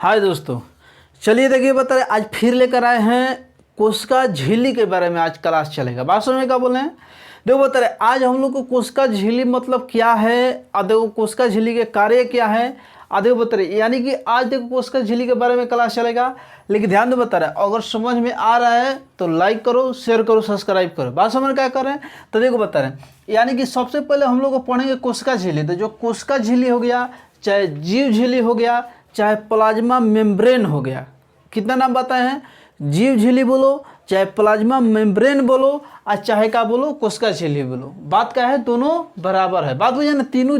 हाय दोस्तों, चलिए देखिए बता रहे आज फिर लेकर आए हैं कोशिका झिल्ली के बारे में। आज क्लास चलेगा। बात समझ में क्या बोले हैं? देखो बता रहे आज हम लोग को कोशिका झिल्ली मतलब क्या है, और देखो कोशिका झिल्ली के कार्य क्या है, और देखो बता रहे यानी कि आज देखो कोशिका झिल्ली के बारे में क्लास चलेगा। लेकिन ध्यान दो बता रहे अगर समझ में आ रहा है तो लाइक करो, शेयर करो, सब्सक्राइब करो। बात समझ में क्या कर रहे हैं? तो देखो बता रहे यानी कि सबसे पहले हम लोग को पढ़ेंगे कोशिका झिल्ली। तो जो कोशिका झिल्ली हो गया, चाहे जीव झिल्ली हो गया, चाहे प्लाज्मा मेम्ब्रेन हो गया, कितना नाम बताए हैं? जीव झिल्ली बोलो, चाहे प्लाज्मा मेम्ब्रेन बोलो, और चाहे क्या बोलो कोशिका झिल्ली बोलो। बात क्या है, दोनों बराबर है। बात बुझे ना, तीनों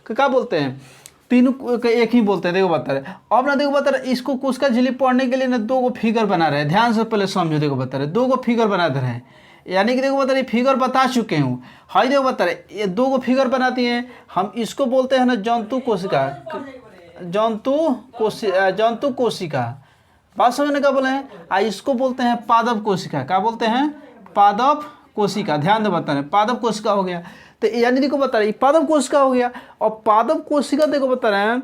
क्या बोलते हैं, तीनों एक ही बोलते हैं। देखो बता रहे अब ना, देखो बता रहे इसको कोशिका झिल्ली पढ़ने के लिए ना दो को फिगर बना रहे हैं। ध्यान से पहले समझो। देखो बता रहे दो को फिगर बना दे रहे हैं, यानी कि देखो बता रहे फिगर बता चुके हूँ। हाई देखो बता रहे ये दो को फिगर बनाती हैं, हम इसको बोलते हैं ना जंतु कोशिका, जंतु कोशिका। बात समझने का बोले हैं। इसको बोलते हैं पादप कोशिका। क्या बोलते हैं? पादप कोशिका। ध्यान दे बता रहे पादप कोशिका हो गया। तो यानी देखो बता रहे पादप कोशिका हो गया। और पादप कोशिका देखो बता रहे हैं,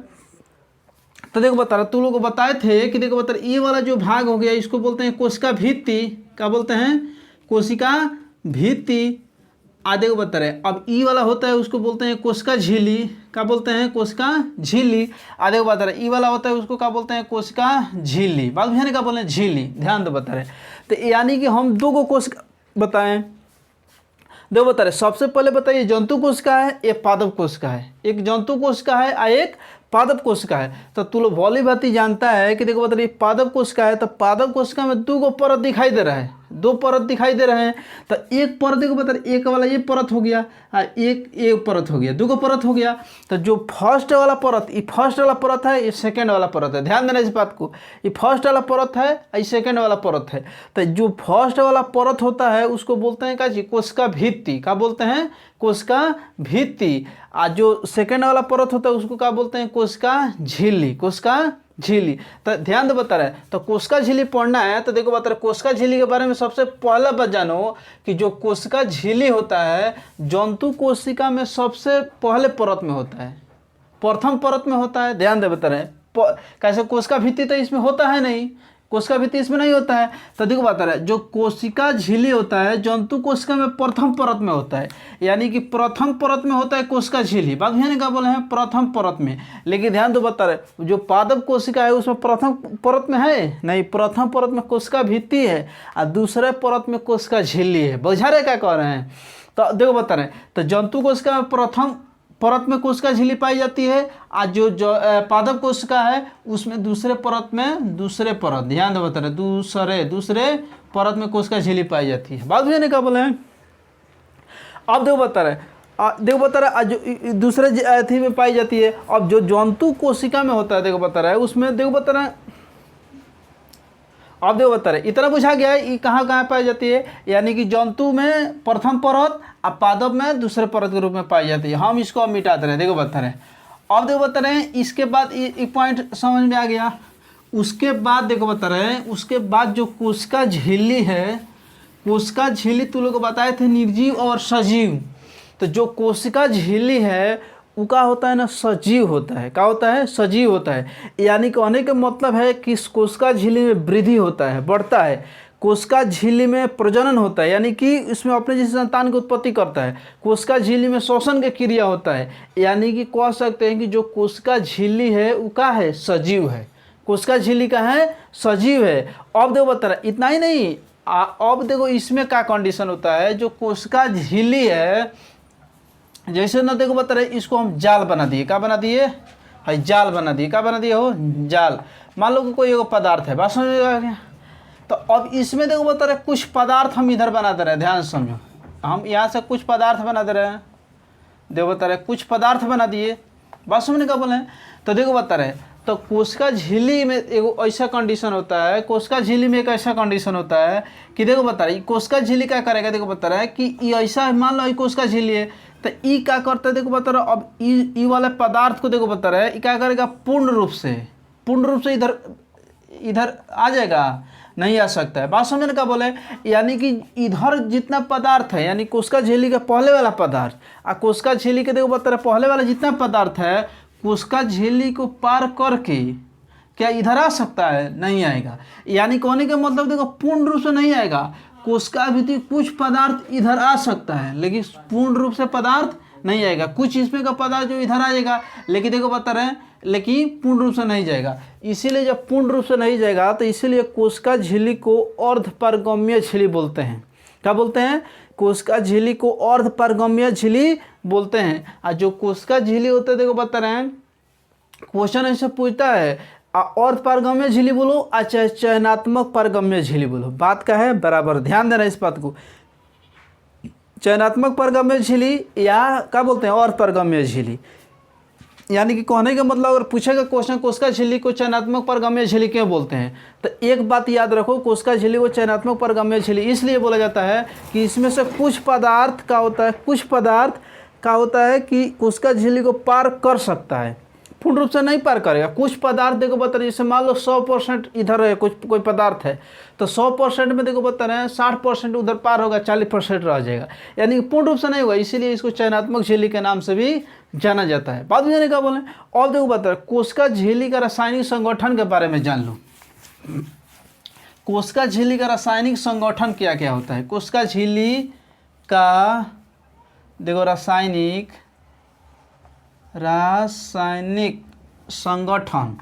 तो देखो बता रहे तुम लोग को बताए थे कि देखो बता रहे ये वाला जो भाग हो गया इसको बोलते हैं कोशिका भित्ति। क्या बोलते हैं? कोशिका भित्ति। देखो बता रहे अब ई वाला होता है उसको बोलते हैं कोशिका झिल्ली। क्या बोलते हैं? कोशिका झिल्ली। देखो बता रहे ई वाला होता है उसको क्या बोलते हैं? कोशिका झिल्ली। बात बुझाने का बोलते हैं झिल्ली। ध्यान दो बता रहे तो यानी कि हम दो को कोशिका बताएं। देखो बता रहे सबसे पहले बताइए जंतु कोशिका है, एक पादप कोशिका है। एक जंतु कोशिका है और एक पादप कोशिका है। तो तू लोग भली भांति जानता है कि देखो बता रहे पादप कोशिका है, तो पादप कोशिका में दो परत दिखाई दे रहा है, दो परत दिखाई दे रहे हैं। तो एक परत देखो बता रहे एक वाला ये परत हो गया, एक परत हो गया, दो परत हो गया। तो जो फर्स्ट वाला परत, ये फर्स्ट वाला परत है, ये सेकेंड वाला परत है। ध्यान देना इस बात को, ये फर्स्ट वाला परत है, ये सेकेंड वाला परत है। तो जो फर्स्ट वाला परत होता है उसको बोलते हैं क्या जी? कोशिका भित्ति। क्या बोलते हैं? कोशिका भित्ति। जो सेकेंड वाला परत होता है उसको क्या बोलते हैं? कोशिका झिल्ली। कोशिका झिल्ली। तो ध्यान दे बता रहे तो कोशिका झिल्ली पढ़ना है तो देखो बता रहे कोशिका झिल्ली के बारे में सबसे पहला बात जानो कि जो कोशिका झिल्ली होता है जंतु कोशिका में सबसे पहले परत में होता है, प्रथम परत में होता है। ध्यान दे बता रहे कैसे कोशिका भित्ति तो इसमें होता है नहीं, कोशिका भित्ति इसमें नहीं होता है। तो देखो बता रहे जो कोशिका झिल्ली होता है जंतु कोशिका में प्रथम परत में होता है, यानी कि प्रथम परत में होता है कोशिका झिल्ली। बात ध्यान क्या बोले हैं? प्रथम परत में। लेकिन ध्यान दो बता रहे जो पादप कोशिका है उसमें प्रथम परत में है नहीं, प्रथम परत में कोशिका भित्ति है और दूसरे परत में कोशिका झिल्ली है। बुझा रहे क्या कह रहे हैं? तो देखो बता रहे तो जंतु कोशिका में प्रथम परत में कोशिका झिल्ली पाई जाती है, आज जो पादप कोशिका है उसमें दूसरे परत में, दूसरे परत, ध्यान दो बता रहे दूसरे परत में कोशिका झिल्ली पाई जाती है। बात बुझे क्या बोले हैं? अब देखो बता रहे जो दूसरे अथी में पाई जाती है। अब जो जंतु कोशिका में होता है देखो बता रहे उसमें देखो बता रहे अब देखो बता रहे इतना पूछा गया है ये कहाँ कहाँ पाई जाती है, यानी कि जंतु में प्रथम परत और पादप में दूसरे परत के रूप में पाई जाती है। हम इसको अब मिटा दे रहे हैं। देखो बता रहे अब देखो बता रहे हैं इसके बाद एक पॉइंट समझ में आ गया। उसके बाद देखो बता रहे हैं उसके बाद जो कोशिका झिल्ली है, कोशिका झिल्ली तुम लोग को बताए थे निर्जीव और सजीव। तो जो कोशिका झिल्ली है वो क्या होता है ना? सजीव होता है। क्या होता है? सजीव होता है। यानी कहने का मतलब है कि कोशिका झिल्ली में वृद्धि होता है, बढ़ता है। कोशिका झिल्ली में प्रजनन होता है, यानी कि इसमें अपने जैसे संतान की उत्पत्ति करता है। कोशिका झिल्ली में श्वसन की क्रिया होता है, यानी कि कह सकते हैं कि जो कोशिका झिल्ली है वो क्या है? सजीव है। कोशिका झिल्ली का है? सजीव है। अब देखो बता रहा इतना ही नहीं, अब देखो इसमें क्या कंडीशन होता है। जो कोशिका झिल्ली है जैसे ना देखो बता रहे इसको हम जाल बना दिए। क्या बना दिए? है जाल बना दिए। क्या बना दिए हो? जाल। मान लो कि कोई एगो पदार्थ है, बात समझ में आ गया। तो अब इसमें देखो बता रहे कुछ पदार्थ हम इधर बना दे रहे हैं। ध्यान से समझो, हम यहाँ से कुछ पदार्थ बना दे रहे हैं। देखो बता रहे कुछ पदार्थ बना दिए। बात समझने का बोले। तो देखो बता रहे तो कोशिका झिल्ली में एक ऐसा कंडीशन होता है, कोशिका झिल्ली में एक ऐसा कंडीशन होता है कि देखो बता रहे कोशिका झिल्ली क्या करेगा। देखो बता रहा है कि ये ऐसा मान लो कोशिका झिल्ली है तो ई क्या करता है? देखो बता रहा अब ई वाले पदार्थ को देखो बता रहा है क्या करेगा? पूर्ण रूप से इधर आ जाएगा, नहीं आ सकता है। बात समझने का बोले, यानी कि इधर जितना पदार्थ है, यानी कोशिका झिल्ली का पहले वाला पदार्थ और कोशिका झिल्ली के देखो बता रहे पहले वाला जितना पदार्थ है कोशिका झिल्ली को पार करके क्या इधर आ सकता है? नहीं आएगा। यानी कहने का मतलब देखो पूर्ण रूप से नहीं आएगा। कोशिका भित्ति कुछ पदार्थ इधर आ सकता है लेकिन पूर्ण रूप से पदार्थ नहीं आएगा। कुछ इसमें का पदार्थ जो इधर आ जाएगा लेकिन देखो बता रहे हैं लेकिन पूर्ण रूप से नहीं जाएगा। इसीलिए जब पूर्ण रूप से नहीं जाएगा तो इसीलिए कोशिका झिल्ली को अर्धपारगम्य झिल्ली बोलते हैं। क्या बोलते हैं? कोशिका झिल्ली को अर्धपारगम्य झिल्ली बोलते हैं। और जो कोशिका झिल्ली होते हैं देखो बता रहे हैं, क्वेश्चन ऐसे पूछता है अर्धपारगम्य झिल्ली बोलो अच्छा चयनात्मक पारगम्य झिल्ली बोलो, बात का है बराबर, ध्यान देना इस बात को। चयनात्मक पारगम्य झिल्ली या क्या बोलते हैं अर्धपारगम्य झिल्ली। यानी कि कहने का मतलब अगर पूछेगा क्वेश्चन कोशिका झिल्ली को चयनात्मक पारगम्य झिल्ली क्यों बोलते हैं, तो एक बात याद रखो, कोशिका झिल्ली को चयनात्मक पारगम्य झिल्ली इसलिए बोला जाता है कि इसमें से कुछ पदार्थ का होता है, कुछ पदार्थ का होता है कि कोशिका झिल्ली को पार कर सकता है, पूर्ण रूप से नहीं पार करेगा। कुछ पदार्थ देखो बता रहे, जैसे मान लो 100% इधर है, कुछ कोई पदार्थ है तो 100% में देखो बता रहे हैं 60% उधर पार होगा, 40% रह जाएगा, यानी पूर्ण रूप से नहीं होगा। इसीलिए इसको चयनात्मक झिल्ली के नाम से भी जाना जाता है। बात जाने का बोले और देखो बता रहे कोशिका झिल्ली का रासायनिक संगठन के बारे में जान लो। कोशिका झिल्ली का रासायनिक संगठन क्या क्या होता है? कोशिका झिल्ली का देखो रासायनिक संगठन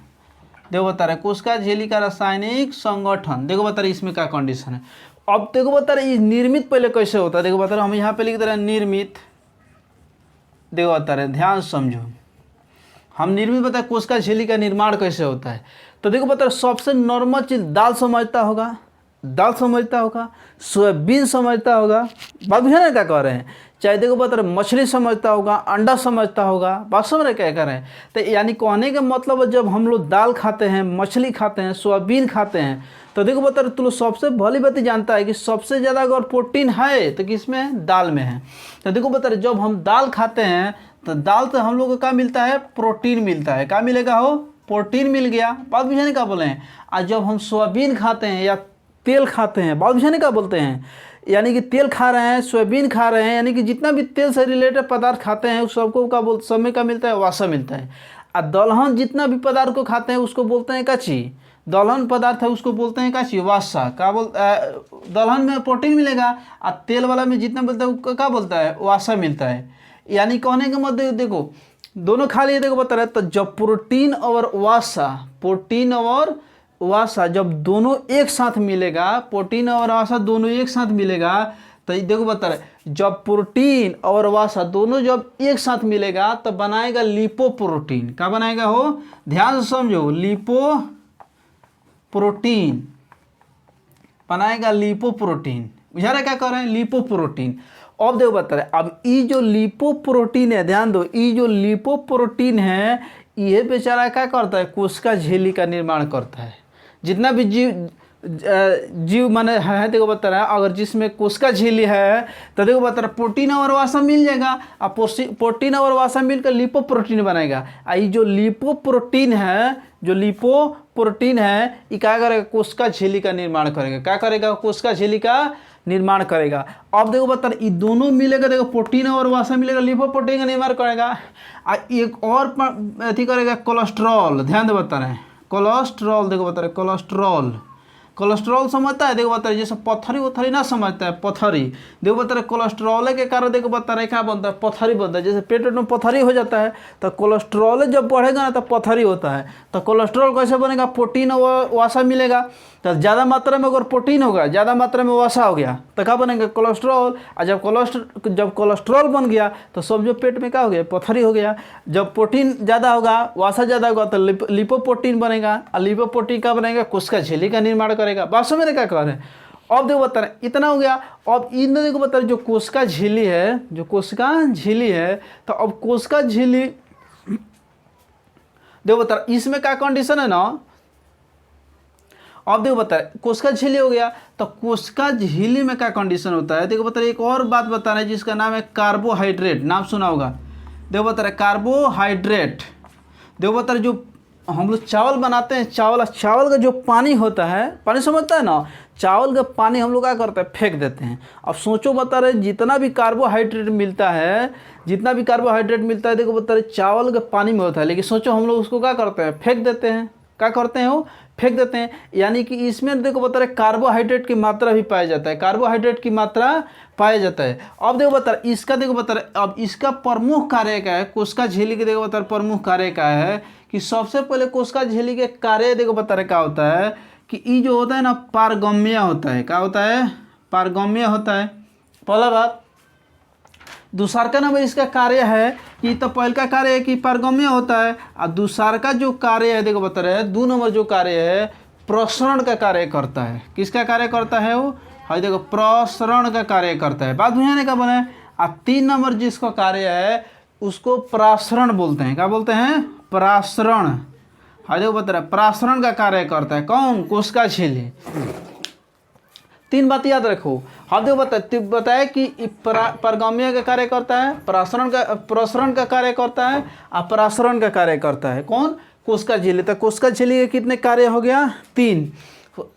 देखो बता रहे कोशिका झिल्ली का रासायनिक संगठन देखो बता रहे इसमें क्या कंडीशन है। अब देखो बता रहे निर्मित पहले कैसे होता है, देखो बता रहे हम यहाँ पे लिख दे रहे हैं निर्मित, देखो बता रहे ध्यान समझो, हम निर्मित बताए कोशिका झिल्ली का निर्माण कैसे होता है। तो देखो बता रहे सबसे नॉर्मल चीज़ दाल समझता होगा, दाल समझता होगा, सोयाबीन समझता होगा, बात है ना क्या कह रहे हैं, चाहे देखो बता रहे मछली समझता होगा, अंडा समझता होगा, बात समझ रहे क्या कर रहे हैं। तो यानी कहने का मतलब जब हम लोग दाल खाते हैं, मछली खाते हैं, सोयाबीन खाते हैं, तो देखो बता रहे तुम लोग सबसे भली बात जानता है कि सबसे ज़्यादा अगर प्रोटीन है तो किसमें है? दाल में है। तो देखो बता रहे जब हम दाल खाते हैं तो दाल तो हम लोग को क्या मिलता है? प्रोटीन मिलता है। क्या मिलेगा हो? प्रोटीन मिल गया, बात बुझाने का बोले हैं। और जब हम सोयाबीन खाते हैं या तेल खाते हैं, बात बुझाने का बोलते हैं, यानी कि तेल खा रहे हैं, सोयाबीन खा रहे हैं, यानी कि जितना भी तेल से रिलेटेड पदार्थ खाते हैं उस सबको का बोल सब में क्या मिलता है? वासा मिलता है। और दलहन जितना भी पदार्थ को खाते हैं उसको बोलते हैं काची, दलहन पदार्थ है उसको बोलते हैं काची वासा। क्या दलहन में प्रोटीन मिलेगा और तेल वाला में जितना बोलता है क्या बोलता है? वासा मिलता है। यानी कहने का मतलब देखो दोनों खा लिए, देखो बता रहे तो जब प्रोटीन और वासा जब दोनों एक साथ मिलेगा, प्रोटीन और वासा दोनों एक साथ मिलेगा, तो देखो बता रहे जब प्रोटीन और वासा दोनों जब एक साथ मिलेगा तो बनाएगा लिपोप्रोटीन। क्या बनाएगा हो? ध्यान से समझो, लिपोप्रोटीन बनाएगा, लिपोप्रोटीन। बुझा रहे क्या कर रहे हैं? लिपोप्रोटीन। अब देखो बता रहे अब ये जो लिपोप्रोटीन है, ध्यान दो, ये जो लिपोप्रोटीन है ये बेचारा क्या करता है? कोशिका झिल्ली का निर्माण करता है। जितना भी जीव माने है देखो बता रहा है, अगर जिसमें कोशिका झिल्ली है तो देखो बता रहा है प्रोटीन और वासा मिल जाएगा, और प्रोटीन और वासा मिलकर लिपोप्रोटीन बनेगा। ये जो लिपोप्रोटीन है ये क्या करेगा? कोशिका झिल्ली का निर्माण करेगा। क्या करेगा? कोशिका झिल्ली का निर्माण करेगा। अब देखो बता रहे ये दोनों मिलेगा, देखो प्रोटीन और वासा मिलेगा, लिपोप्रोटीन का निर्माण करेगा। एक और अथी करेगा कोलेस्ट्रॉल, ध्यान दे बता रहे हैं कोलेस्ट्रॉल, देखो बता रहे कोलेस्ट्रॉल समझता है, देखो बता रहे जैसे पत्थरी ना समझता है, पत्थरी देखो बता रहे कोलेस्ट्रॉल के कारण देखो बता रहे क्या बनता है? पत्थरी बनता है। जैसे पेट में पत्थरी हो जाता है तो कोलेस्ट्रॉल जब बढ़ेगा ना तो पत्थरी होता है। तो कोलेस्ट्रॉल कैसे बनेगा? प्रोटीन और वासा मिलेगा, तो ज़्यादा मात्रा में अगर प्रोटीन होगा, ज़्यादा मात्रा में वासा हो गया तो क्या बनेगा? कोलेस्ट्रॉल। और जब कोलेस्ट्रॉल बन गया तो सब जो पेट में क्या हो गया? पत्थरी हो गया। जब प्रोटीन ज़्यादा होगा, वासा ज़्यादा होगा तो लिपोप्रोटीन बनेगा, और लिपोप्रोटीन का बनेगा? कोशिका झिल्ली का निर्माण करेगा। बात समझ रहे क्या कह रहे हैं? अब देखो बता रहे इतना हो गया। अब इन देखो बता रहे जो कोशिका झिल्ली है, तो अब कोशिका झिल्ली देखो बता रहे इसमें क्या कंडीशन है ना। अब देखो बता रहे कोशिका झिल्ली हो गया, तो कोशिका झिल्ली में क्या कंडीशन होता है? देखो बता रहे एक और बात बता रहे हैं जिसका नाम है कार्बोहाइड्रेट, नाम सुना होगा। देखो बता रहे कार्बोहाइड्रेट, देखो बता रहे जो हम लोग चावल बनाते हैं, चावल का जो पानी होता है, पानी समझता है ना, चावल का पानी हम लोग क्या करते हैं? फेंक देते हैं। अब सोचो बता रहे जितना भी कार्बोहाइड्रेट मिलता है देखो बता रहे चावल के पानी में होता है, लेकिन सोचो हम लोग उसको क्या करते हैं? फेंक देते हैं। क्या करते हैं वो फेंक देते हैं। यानी कि इसमें देखो बता रहे कार्बोहाइड्रेट की मात्रा भी पाया जाता है, कार्बोहाइड्रेट की मात्रा पाया जाता है। अब देखो बता रहे इसका, देखो बता रहे अब इसका प्रमुख कार्य क्या है, कोशिका झिल्ली के देखो बता रहे प्रमुख कार्य क्या है कि सबसे पहले कोशिका झिल्ली के कार्य देखो बता रहे क्या होता है कि ये जो होता है ना पारगम्य होता है। क्या होता है? पारगम्य होता है, पहला बात। दूसरा का नंबर इसका कार्य है कि तो पहले का कार्य है कि पारगम्य होता है, और दूसरा का जो कार्य है देखो बता रहे हैं 2 नंबर जो कार्य है प्रसरण का कार्य करता है। किसका कार्य करता है वो? हाँ देखो प्रसरण का कार्य करता है, बात बुझाने का बोले। और 3 नंबर जिसका कार्य है उसको प्रासरण बोलते हैं। क्या बोलते हैं? प्रासरण। हाँ देखो बता रहे प्रासरण का कार्य करता है कौन? कोशिका झिल्ली। 3 बात याद रखो। हम देखो बताया कि पारगम्य का कार्य करता है, प्रसरण का कार्य करता है, और प्रासरण का कार्य करता है कौन? कोशिका झिल्ली। तो कोशिका झिल्ली के कितने कार्य हो गया? 3।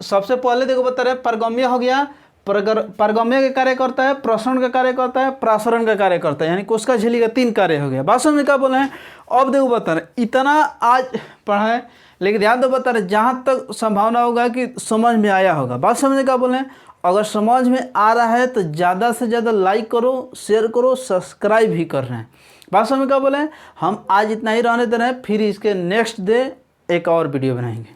सबसे पहले देखो बता रहे पारगम्य हो गया, पारगम्य का कार्य करता है, प्रसरण का कार्य करता है, प्रासरण का कार्य करता है, यानी कोशिका झिल्ली का 3 कार्य हो गया। बात समझ में क्या बोले हैं? अब देखो बता रहे इतना आज पढ़ा है, लेकिन ध्यान दो बता रहे जहाँ तक संभावना होगा कि समझ में आया होगा। बात समझने क्या बोले हैं? अगर समझ में आ रहा है तो ज़्यादा से ज़्यादा लाइक करो, शेयर करो, सब्सक्राइब भी कर रहे हैं। बात समझ में क्या बोले हैं? हम आज इतना ही रहने दे रहे हैं, फिर इसके नेक्स्ट डे एक और वीडियो बनाएंगे।